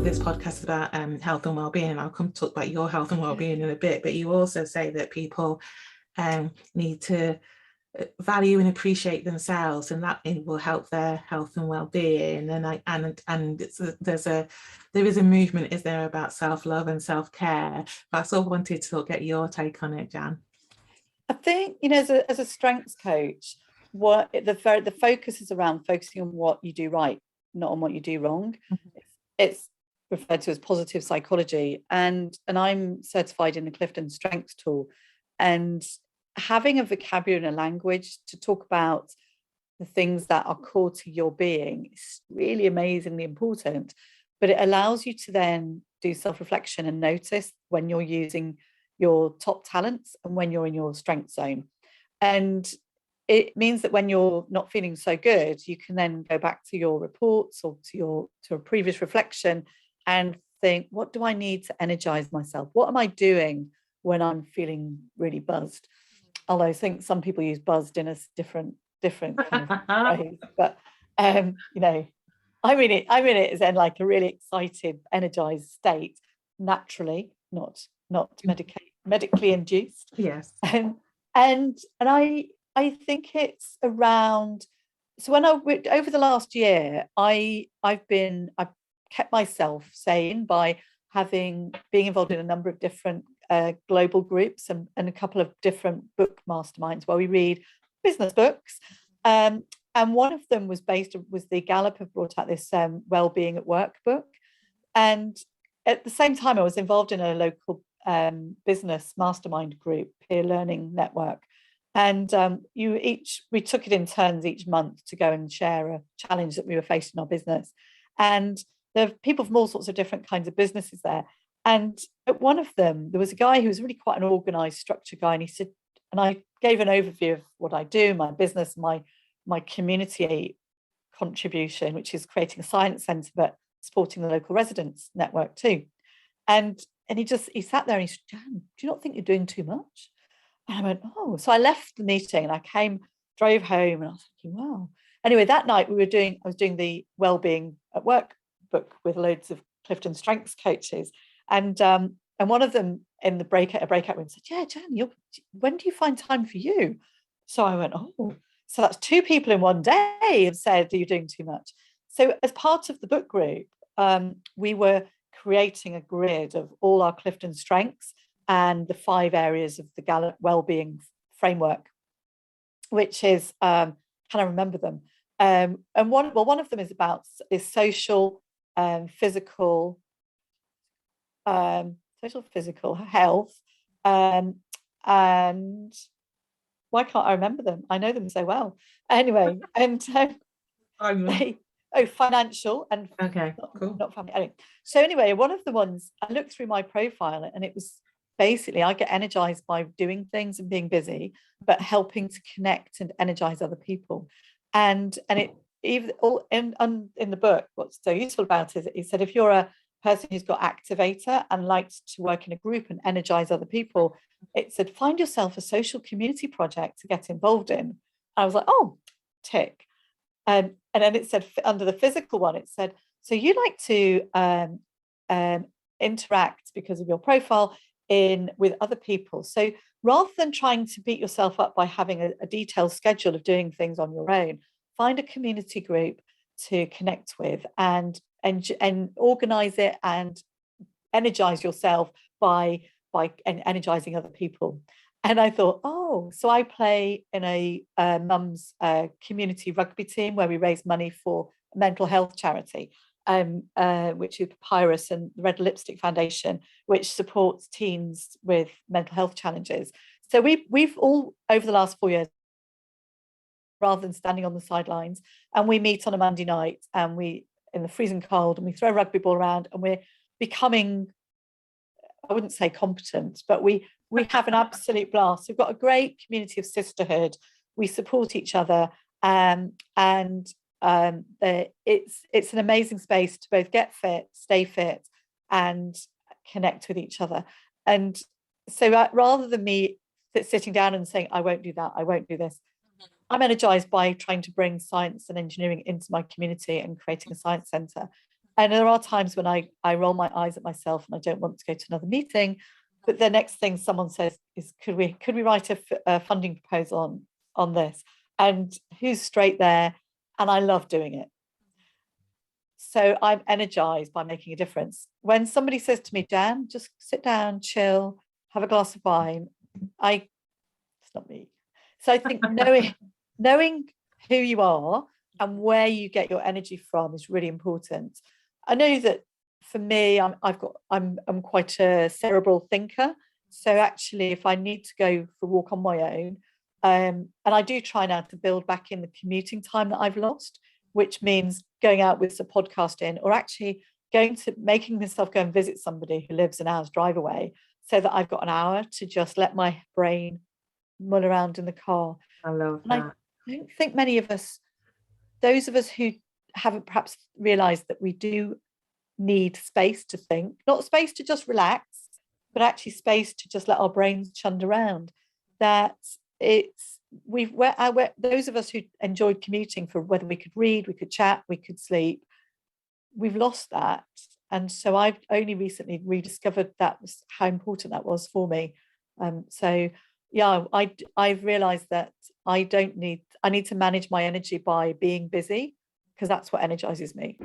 This podcast is about health and well-being. I'll come talk about your health and well-being in a bit, but you also say that people need to value and appreciate themselves, and that will help their health and well-being. And there is a movement, is there, about self-love and self-care. But I sort of wanted to get your take on it, Jan. I think, as a strengths coach, what the focus is around focusing on what you do right, not on what you do wrong. Mm-hmm. It's referred to as positive psychology, and I'm certified in the Clifton Strengths tool, and having a vocabulary and a language to talk about the things that are core to your being is really amazingly important. But it allows you to then do self-reflection and notice when you're using your top talents and when you're in your strength zone. And it means that when you're not feeling so good, you can then go back to your reports or to a previous reflection and think, what do I need to energize myself? What am I doing when I'm feeling really buzzed? Although I think some people use buzzed in a different kind of way. But I'm in it as in like a really excited, energized state, naturally, not medically induced. Yes. And I think it's around. So when over the last year, I've kept myself sane by being involved in a number of different global groups and a couple of different book masterminds where we read business books. And one of them was the Gallup have brought out this wellbeing at work book. And at the same time, I was involved in a local business mastermind group, peer learning network. And we took it in turns each month to go and share a challenge that we were facing in our business. And there are people from all sorts of different kinds of businesses there. And at one of them, there was a guy who was really quite an organized, structured guy. And he said, and I gave an overview of what I do, my business, my community contribution, which is creating a science centre, but supporting the local residents network too. And he sat there and he said, Jan, do you not think you're doing too much? And I went, oh. So I left the meeting and I drove home, and I was thinking, wow. Anyway, that night I was doing the wellbeing at work book with loads of Clifton Strengths coaches. And one of them in the breakout room said, yeah, Jan, when do you find time for you? So I went, oh, so that's two people in one day have said, are you doing too much? So as part of the book group, we were creating a grid of all our Clifton Strengths and the 5 areas of the Gallup wellbeing framework, which is, can I remember them? And one of them is social, physical health, and why can't I remember them? I know them so well. Anyway, and financial and cool. Not family. Anyway, so anyway, one of the ones I looked through my profile, and it was basically I get energized by doing things and being busy, but helping to connect and energize other people. And it even all in the book, what's so useful about it is he said if you're a person who's got activator and likes to work in a group and energize other people, it said find yourself a social community project to get involved in. I was like, oh, tick. And then it said under the physical one, it said, so you like to interact because of your profile with other people. So rather than trying to beat yourself up by having a detailed schedule of doing things on your own, find a community group to connect with and organize it and energize yourself by energizing other people. And I thought, oh, so I play in a mum's community rugby team where we raise money for a mental health charity, which is Papyrus and the Red Lipstick Foundation, which supports teens with mental health challenges. So we've all, over the last 4 years, rather than standing on the sidelines, and we meet on a Monday night and we in the freezing cold and we throw a rugby ball around and we're becoming, I wouldn't say competent, but we have an absolute blast. We've got a great community of sisterhood. We support each other, and it's an amazing space to both get fit, stay fit, and connect with each other. And so rather than me sitting down and saying, I won't do that, I won't do this, I'm energized by trying to bring science and engineering into my community and creating a science centre. And there are times when I roll my eyes at myself and I don't want to go to another meeting. But the next thing someone says is, could we write a funding proposal on this? And who's straight there? And I love doing it. So I'm energized by making a difference. When somebody says to me, Dan, just sit down, chill, have a glass of wine, it's not me. So I think knowing who you are and where you get your energy from is really important. I know that for me, I'm quite a cerebral thinker. So actually, if I need to go for a walk on my own, and I do try now to build back in the commuting time that I've lost, which means going out with some podcasting, or actually making myself go and visit somebody who lives an hour's drive away, so that I've got an hour to just let my brain mull around in the car. I love and that. I don't think many of us, those of us who haven't perhaps realized that we do need space to think, not space to just relax, but actually space to just let our brains chunder around, that those of us who enjoyed commuting, for whether we could read, we could chat, we could sleep, we've lost that. And so I've only recently rediscovered how important that was for me. So yeah, I've realized that I need to manage my energy by being busy, because that's what energizes me.